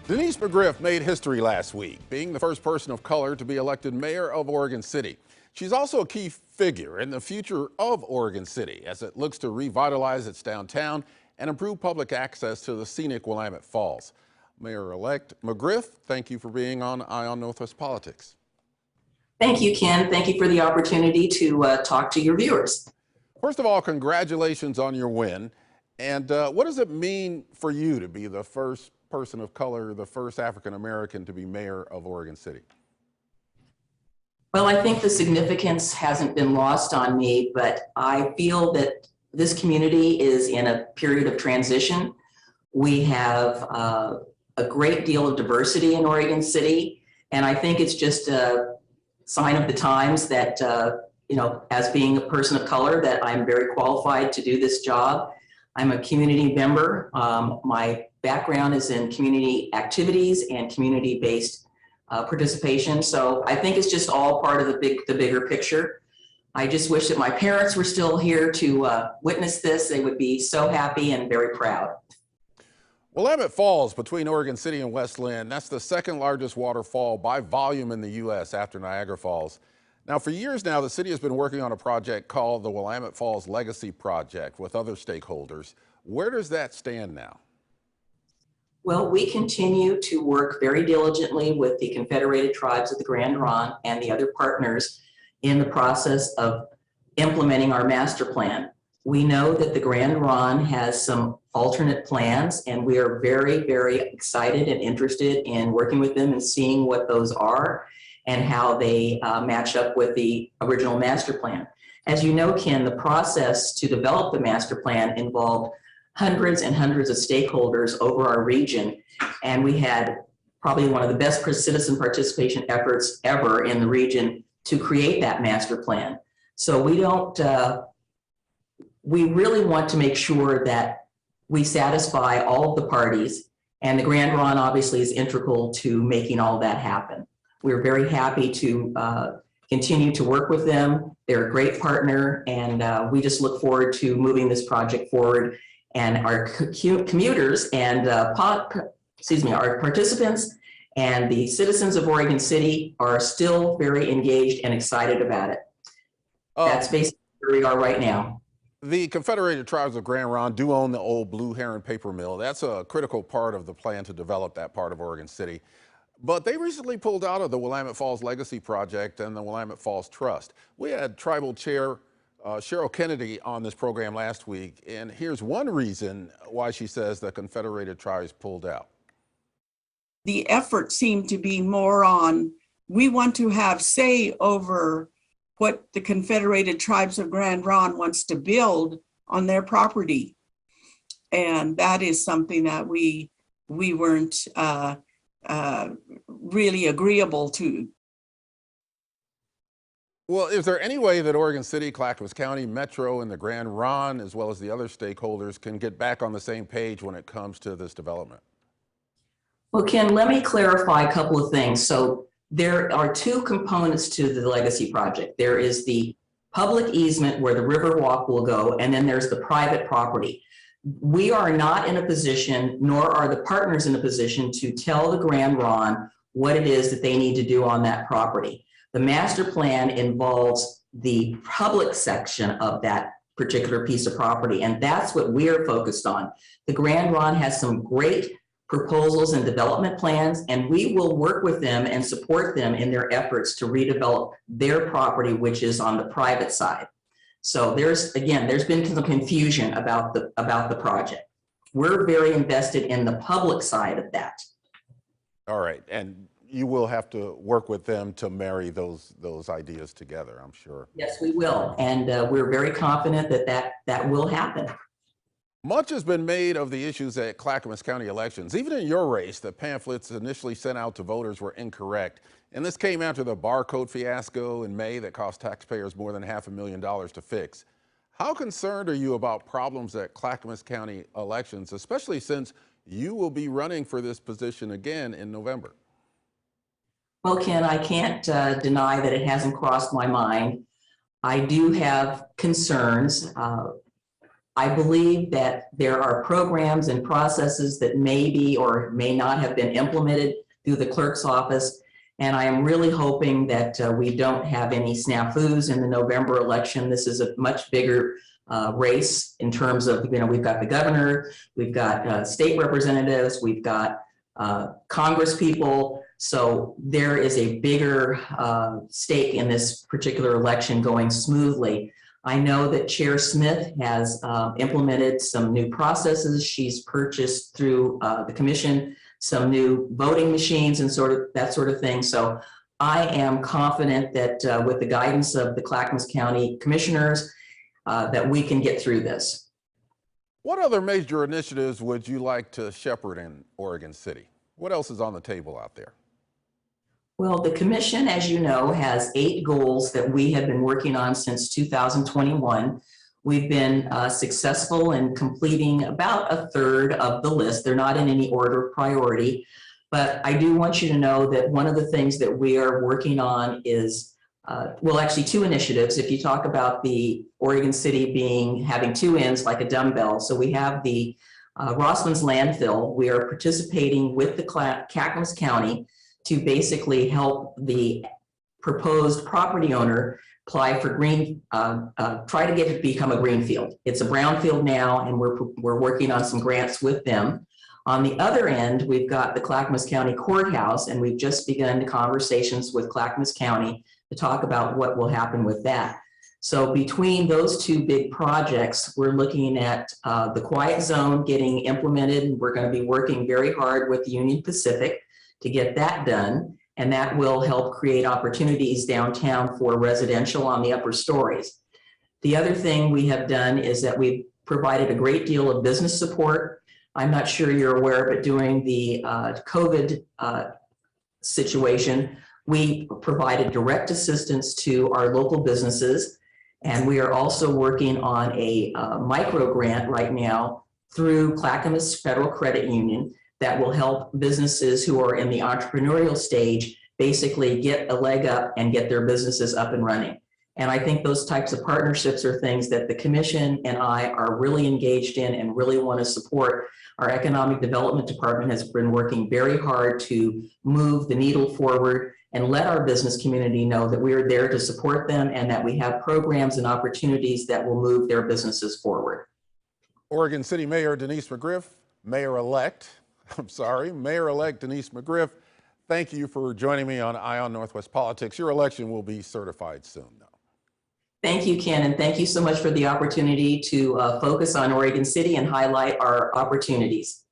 Denise McGriff made history last week, being the first person of color to be elected mayor of Oregon City. She's also a key figure in the future of Oregon City as it looks to revitalize its downtown and improve public access to the scenic Willamette Falls. Mayor-elect McGriff, thank you for being on Eye on Northwest Politics. Thank you, Ken. Thank you for the opportunity to talk to your viewers. First of all, congratulations on your win. And what does it mean for you to be the first person of color, the first African-American to be mayor of Oregon City? Well, I think the significance hasn't been lost on me, but I feel that this community is in a period of transition. We have a great deal of diversity in Oregon City, and I think it's just a sign of the times that, as being a person of color, that I'm very qualified to do this job. I'm a community member. My background is in community activities and community-based participation. So I think it's just all part of the bigger picture. I just wish that my parents were still here to witness this. They would be so happy and very proud. Willamette Falls between Oregon City and West Linn, that's the second largest waterfall by volume in the U.S. after Niagara Falls. Now, for years now, the city has been working on a project called the Willamette Falls Legacy Project with other stakeholders. Where does that stand now? Well, we continue to work very diligently with the Confederated Tribes of the Grand Ronde and the other partners in the process of implementing our master plan. We know that the Grand Ronde has some alternate plans, and we are very, very excited and interested in working with them and seeing what those are and how they match up with the original master plan. As you know, Ken, the process to develop the master plan involved hundreds and hundreds of stakeholders over our region, and we had probably one of the best citizen participation efforts ever in the region to create that master plan. So we really want to make sure that we satisfy all of the parties, and the Grand Ronde obviously is integral to making all that happen. We're very happy to continue to work with them. They're a great partner, and we just look forward to moving this project forward. And our commuters and our participants and the citizens of Oregon City are still very engaged and excited about it. That's basically where we are right now. The Confederated Tribes of Grand Ronde do own the old Blue Heron paper mill. That's a critical part of the plan to develop that part of Oregon City. But they recently pulled out of the Willamette Falls Legacy Project and the Willamette Falls Trust. We had Tribal Chair Cheryl Kennedy on this program last week, and here's one reason why she says the Confederated Tribes pulled out. The effort seemed to be more on, we want to have say over what the Confederated Tribes of Grand Ronde wants to build on their property. And that is something that we weren't really agreeable to. Well, is there any way that Oregon City, Clackamas County, Metro, and the Grand Ronde, as well as the other stakeholders, can get back on the same page when it comes to this development? Well, Ken, let me clarify a couple of things. So there are two components to the Legacy Project. There is the public easement where the Riverwalk will go, and then there's the private property. We are not in a position, nor are the partners in a position, to tell the Grand Ronde what it is that they need to do on that property. The master plan involves the public section of that particular piece of property, and that's what we are focused on. The Grand Ronde has some great proposals and development plans, and we will work with them and support them in their efforts to redevelop their property, which is on the private side. So there's been some confusion about the project. We're very invested in the public side of that. All right, and you will have to work with them to marry those ideas together, I'm sure. Yes, we will, and we're very confident that will happen. Much has been made of the issues at Clackamas County elections. Even in your race, the pamphlets initially sent out to voters were incorrect. And this came after the barcode fiasco in May that cost taxpayers more than $500,000 to fix. How concerned are you about problems at Clackamas County elections, especially since you will be running for this position again in November? Well, Ken, I can't deny that it hasn't crossed my mind. I do have concerns. I believe that there are programs and processes that may be or may not have been implemented through the clerk's office. And I am really hoping that we don't have any snafus in the November election. This is a much bigger race in terms of, we've got the governor, we've got state representatives, we've got Congress people. So there is a bigger stake in this particular election going smoothly. I know that Chair Smith has implemented some new processes. She's purchased through the commission some new voting machines and that sort of thing. So I am confident that with the guidance of the Clackamas County commissioners, that we can get through this. What other major initiatives would you like to shepherd in Oregon City? What else is on the table out there? Well, the commission, as you know, has 8 goals that we have been working on since 2021. We've been successful in completing about a third of the list. They're not in any order of priority, but I do want you to know that one of the things that we are working on is, well, actually 2 initiatives. If you talk about the Oregon City having 2 ends like a dumbbell. So we have the Rossman's landfill. We are participating with the Clackamas County to basically help the proposed property owner apply for try to get it to become a green field. It's a brownfield now, and we're working on some grants with them. On the other end, we've got the Clackamas County Courthouse, and we've just begun conversations with Clackamas County to talk about what will happen with that. So between those 2 big projects, we're looking at the quiet zone getting implemented, and we're going to be working very hard with Union Pacific to get that done. And that will help create opportunities downtown for residential on the upper stories. The other thing we have done is that we've provided a great deal of business support. I'm not sure you're aware, but during the COVID situation, we provided direct assistance to our local businesses. And we are also working on a micro grant right now through Clackamas Federal Credit Union that will help businesses who are in the entrepreneurial stage basically get a leg up and get their businesses up and running. And I think those types of partnerships are things that the commission and I are really engaged in and really want to support. Our economic development department has been working very hard to move the needle forward and let our business community know that we are there to support them and that we have programs and opportunities that will move their businesses forward. Oregon City Mayor Denise McGriff, Mayor-elect Denise McGriff, thank you for joining me on Eye on Northwest Politics. Your election will be certified soon, though. Thank you, Ken, and thank you so much for the opportunity to focus on Oregon City and highlight our opportunities.